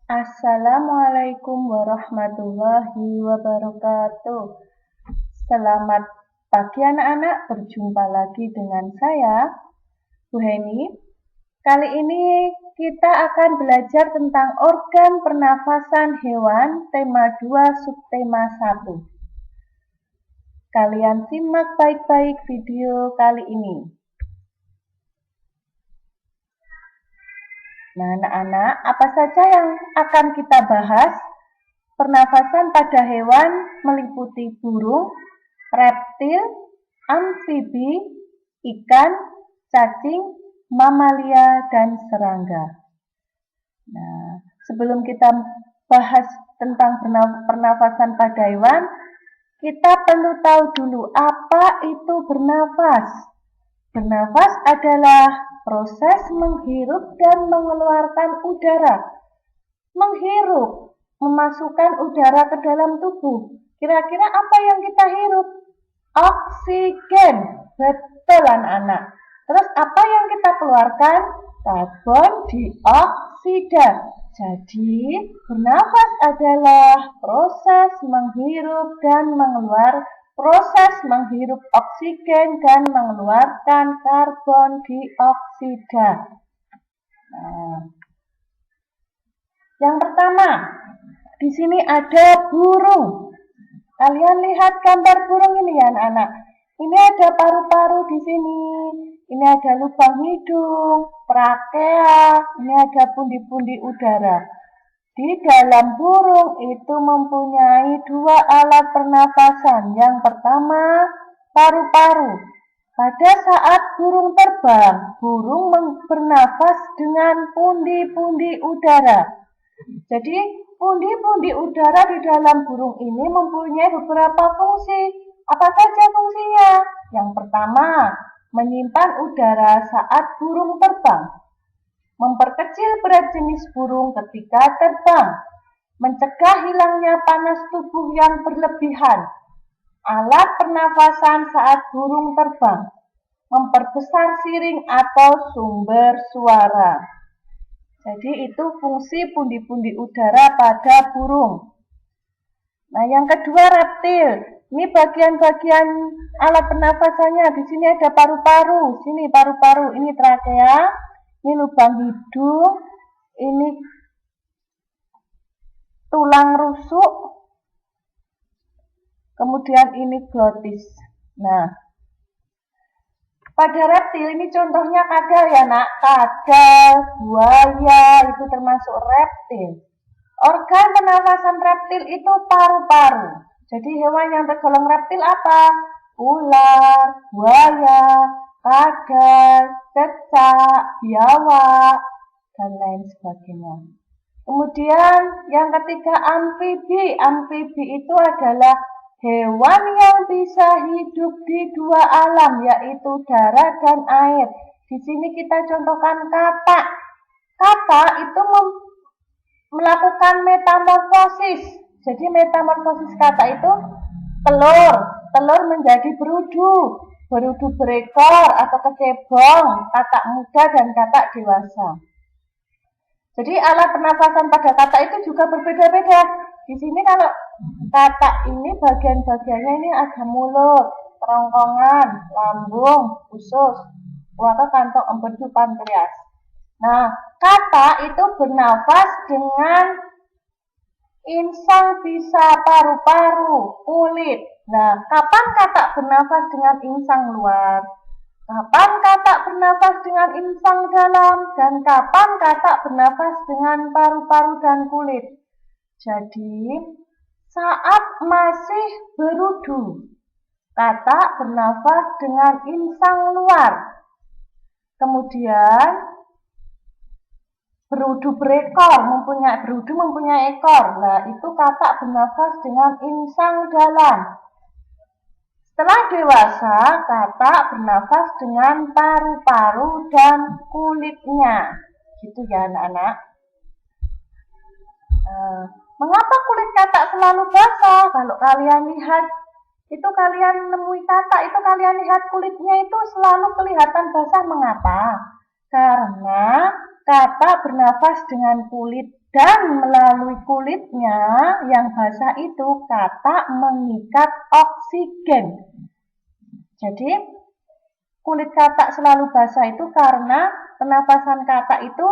Assalamualaikum warahmatullahi wabarakatuh. Selamat pagi anak-anak, berjumpa lagi dengan saya, Bu Heni. Kali ini kita akan belajar tentang organ pernafasan hewan, tema 2, subtema 1. Kalian simak baik-baik video kali ini. Nah, anak-anak, apa saja yang akan kita bahas? Pernafasan pada hewan meliputi burung, reptil, amfibi, ikan, cacing, mamalia, dan serangga. Nah, sebelum kita bahas tentang pernafasan pada hewan, kita perlu tahu dulu apa itu bernafas. Bernafas adalah proses menghirup dan mengeluarkan udara. Menghirup, memasukkan udara ke dalam tubuh. Kira-kira apa yang kita hirup? Oksigen. Betul anak-anak. Terus apa yang kita keluarkan? Karbon dioksida. Jadi, bernafas adalah proses menghirup dan proses menghirup oksigen dan mengeluarkan karbon dioksida. Nah, yang pertama, di sini ada burung. Kalian lihat gambar burung ini ya anak-anak. Ini ada paru-paru di sini. Ini ada lubang hidung, trakea, ini ada pundi-pundi udara. Di dalam burung itu mempunyai dua alat pernafasan. Yang pertama, paru-paru. Pada saat burung terbang, burung bernafas dengan pundi-pundi udara. Jadi, pundi-pundi udara di dalam burung ini mempunyai beberapa fungsi. Apa saja fungsinya? Yang pertama, menyimpan udara saat burung terbang. Memperkecil berat jenis burung ketika terbang. Mencegah hilangnya panas tubuh yang berlebihan. Alat pernafasan saat burung terbang. Memperbesar siring atau sumber suara. Jadi itu fungsi pundi-pundi udara pada burung. Nah, yang kedua reptil. Ini bagian-bagian alat pernafasannya. Di sini ada paru-paru. Sini paru-paru. Ini trakea. Ini lubang hidung. Ini tulang rusuk. Kemudian ini glotis. Nah, pada reptil ini contohnya kadal ya nak. Kadal, buaya itu termasuk reptil. Organ pernafasan reptil itu paru-paru. Jadi hewan yang tergolong reptil apa? Ular, buaya, kadal, cecak, biawak, dan lain sebagainya. Kemudian yang ketiga amfibi. Amfibi itu adalah hewan yang bisa hidup di dua alam, yaitu darat dan air. Di sini kita contohkan katak. Katak itu melakukan metamorfosis. Jadi metamorfosis katak itu telur menjadi berudu berekor atau kecebong, katak muda dan katak dewasa. Jadi alat pernafasan pada katak itu juga berbeda-beda. Di sini kalau katak ini bagian-bagiannya ini ada mulut, kerongkongan, lambung, usus, atau kantong empedu pankreas. Nah, katak itu bernafas dengan insang bisa paru-paru, kulit. Nah, kapan katak bernafas dengan insang luar? Kapan katak bernafas dengan insang dalam? Dan kapan katak bernafas dengan paru-paru dan kulit? Jadi, saat masih berudu, katak bernafas dengan insang luar. Kemudian, berudu mempunyai ekor. Nah, itu katak bernafas dengan insang dalam. Setelah dewasa, katak bernafas dengan paru-paru dan kulitnya. Gitu ya anak-anak. Mengapa kulit katak selalu basah? Kalau kalian lihat, itu kalian nemui katak, itu kalian lihat kulitnya itu selalu kelihatan basah. Mengapa? Karena Katak bernafas dengan kulit dan melalui kulitnya yang basah itu katak mengikat oksigen. Jadi kulit katak selalu basah itu karena pernafasan katak itu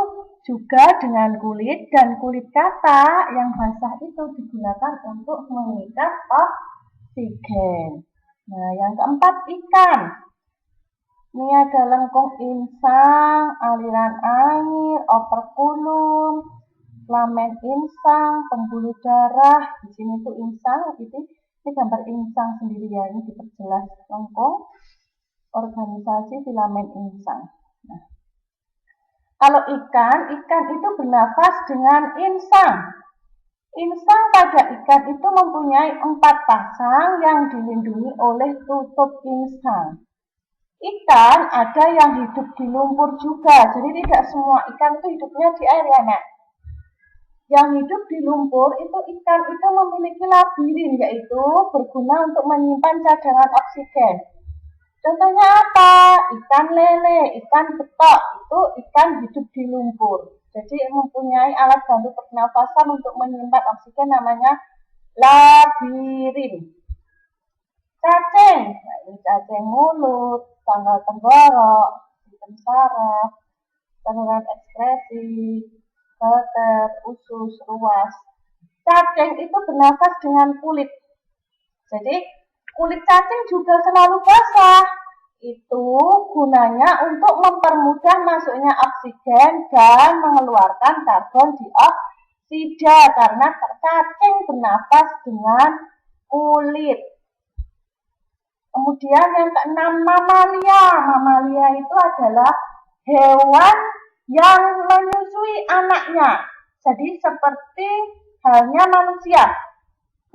juga dengan kulit, dan kulit katak yang basah itu digunakan untuk mengikat oksigen. Nah, yang keempat, ikan. Ini ada lengkung insang, aliran air, operkulum, filamen insang, pembuluh darah. Di sini tuh insang, ini gambar insang sendiri ya, ini diperjelas lengkung, organisasi filamen insang. Nah, kalau ikan itu bernafas dengan insang. Insang pada ikan itu mempunyai 4 pasang yang dilindungi oleh tutup insang. Ikan ada yang hidup di lumpur juga, jadi tidak semua ikan itu hidupnya di air ya nak. Yang hidup di lumpur itu ikan itu memiliki labirin, yaitu berguna untuk menyimpan cadangan oksigen. Contohnya apa? Ikan lele, ikan betok, itu ikan hidup di lumpur. Jadi mempunyai alat bantu pernafasan untuk menyimpan oksigen, namanya labirin. Cacing, nah ini cacing mulut, tanggal tenggorok, sistem saraf, saluran ekskresi, filter, usus, ruas. Cacing itu bernafas dengan kulit. Jadi kulit cacing juga selalu basah. Itu gunanya untuk mempermudah masuknya oksigen dan mengeluarkan karbon dioksida, karena cacing bernafas dengan kulit. Kemudian yang keenam, mamalia. Mamalia itu adalah hewan yang menyusui anaknya. Jadi seperti halnya manusia.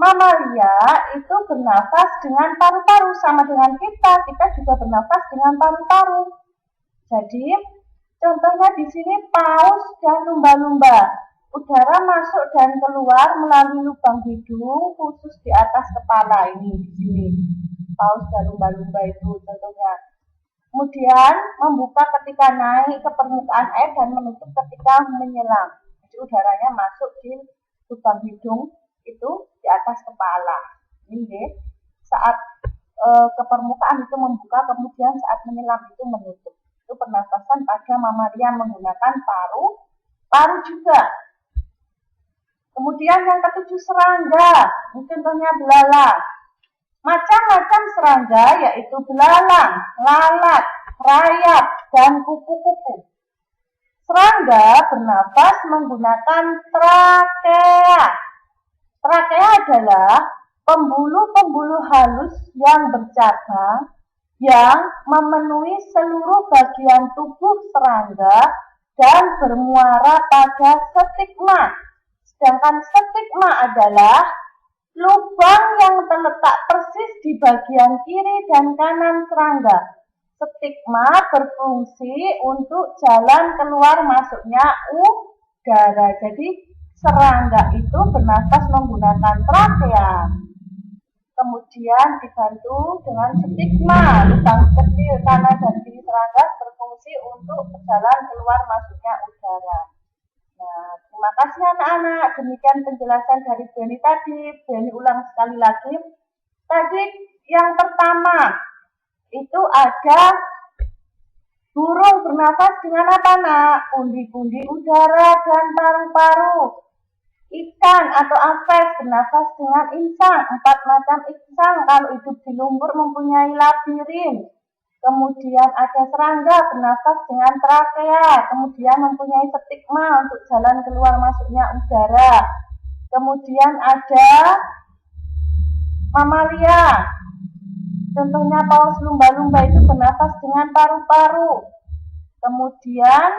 Mamalia itu bernafas dengan paru-paru, sama dengan kita juga bernafas dengan paru-paru. Jadi contohnya di sini paus dan lumba-lumba. Udara masuk dan keluar melalui lubang hidung khusus di atas kepala ini di sini. Paus dan lumba-lumba itu contohnya. Kemudian membuka ketika naik ke permukaan air dan menutup ketika menyelam. Jadi udaranya masuk di lubang hidung itu di atas kepala. Ini saat ke permukaan itu membuka, kemudian saat menyelam itu menutup. Itu pernafasan pada mamalia menggunakan paru juga. Kemudian yang ketujuh, serangga. Ini contohnya belalang. Macam-macam serangga yaitu belalang, lalat, rayap, dan kupu-kupu. Serangga bernafas menggunakan trakea. Trakea adalah pembuluh-pembuluh halus yang bercabang yang memenuhi seluruh bagian tubuh serangga dan bermuara pada stigma. Sedangkan stigma adalah lubang yang terletak persis di bagian kiri dan kanan serangga. Stigma berfungsi untuk jalan keluar masuknya udara. Jadi serangga itu bernafas menggunakan trakea. Kemudian dibantu dengan stigma, lubang kecil kanan dan kiri serangga berfungsi untuk jalan keluar masuknya udara. Nah, terima kasih anak-anak. Demikian penjelasan dari Beni tadi. Beni ulang sekali lagi. Tadi yang pertama itu ada burung bernafas dengan apa nak? Pundi-pundi udara dan paru-paru. Ikan atau apes bernafas dengan insang. 4 macam insang kalau hidup di lumpur mempunyai labirin. Kemudian ada serangga bernafas dengan trakea, kemudian mempunyai stigma untuk jalan keluar masuknya udara. Kemudian ada mamalia, contohnya paus lumba-lumba itu bernafas dengan paru-paru. Kemudian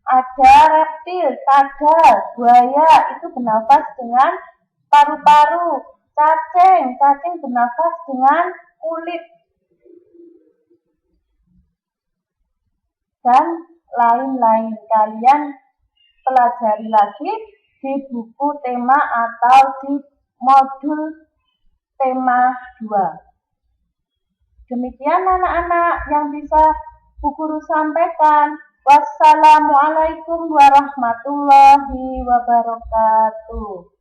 ada reptil, kadal, buaya itu bernafas dengan paru-paru. Cacing bernafas dengan kulit. Dan lain-lain. Kalian pelajari lagi di buku tema atau di modul tema 2. Demikian anak-anak yang bisa Bu Guru sampaikan. Wassalamualaikum warahmatullahi wabarakatuh.